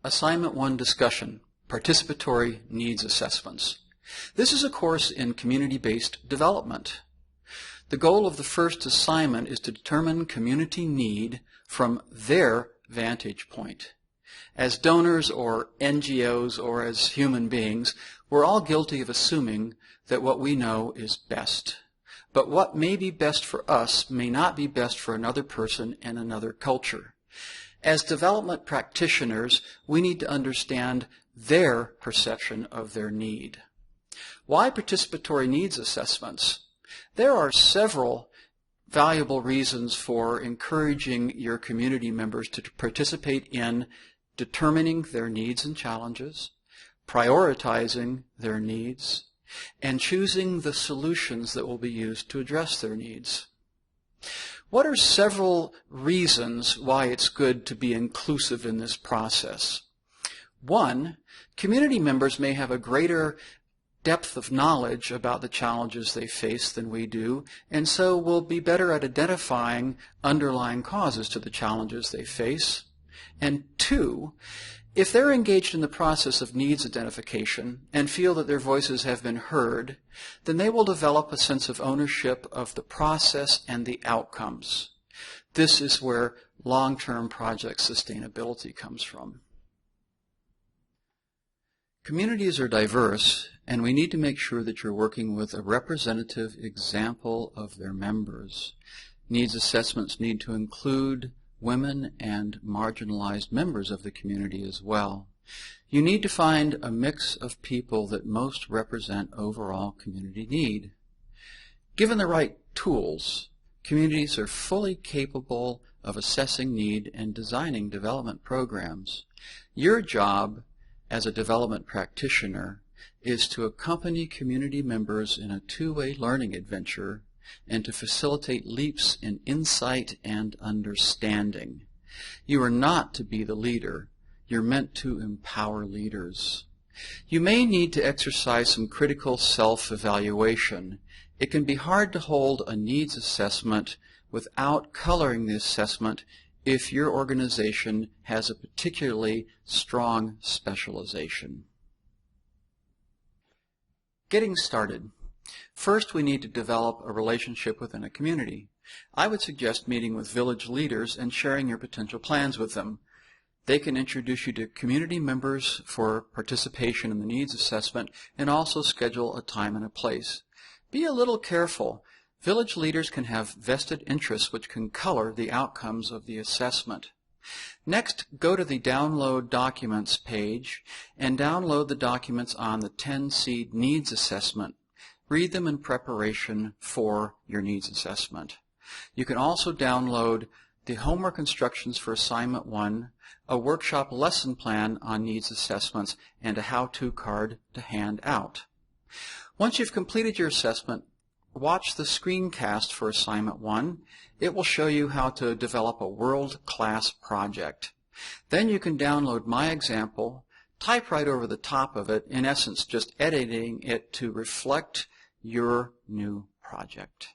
Assignment 1 Discussion, Participatory Needs Assessments. This is a course in community-based development. The goal of the first assignment is to determine community need from their vantage point. As donors or NGOs or as human beings, we're all guilty of assuming that what we know is best. But what may be best for us may not be best for another person in another culture. As development practitioners, we need to understand their perception of their need. Why participatory needs assessments? There are several valuable reasons for encouraging your community members to participate in determining their needs and challenges, prioritizing their needs, and choosing the solutions that will be used to address their needs. What are several reasons why it's good to be inclusive in this process? One, community members may have a greater depth of knowledge about the challenges they face than we do, and so will be better at identifying underlying causes to the challenges they face. And two, if they're engaged in the process of needs identification and feel that their voices have been heard, then they will develop a sense of ownership of the process and the outcomes. This is where long-term project sustainability comes from. Communities are diverse, and we need to make sure that you're working with a representative example of their members. Needs assessments need to include women and marginalized members of the community as well. You need to find a mix of people that most represent overall community need. Given the right tools, communities are fully capable of assessing need and designing development programs. Your job as a development practitioner is to accompany community members in a two-way learning adventure and to facilitate leaps in insight and understanding. You are not to be the leader. You're meant to empower leaders. You may need to exercise some critical self-evaluation. It can be hard to hold a needs assessment without coloring the assessment if your organization has a particularly strong specialization. Getting started. First, we need to develop a relationship within a community. I would suggest meeting with village leaders and sharing your potential plans with them. They can introduce you to community members for participation in the needs assessment and also schedule a time and a place. Be a little careful. Village leaders can have vested interests which can color the outcomes of the assessment. Next, go to the Download Documents page and download the documents on the 10-seed needs assessment. Read them in preparation for your needs assessment. You can also download the homework instructions for Assignment 1, a workshop lesson plan on needs assessments, and a how-to card to hand out. Once you've completed your assessment, watch the screencast for Assignment 1. It will show you how to develop a world-class project. Then you can download my example, type right over the top of it, in essence just editing it to reflect your new project.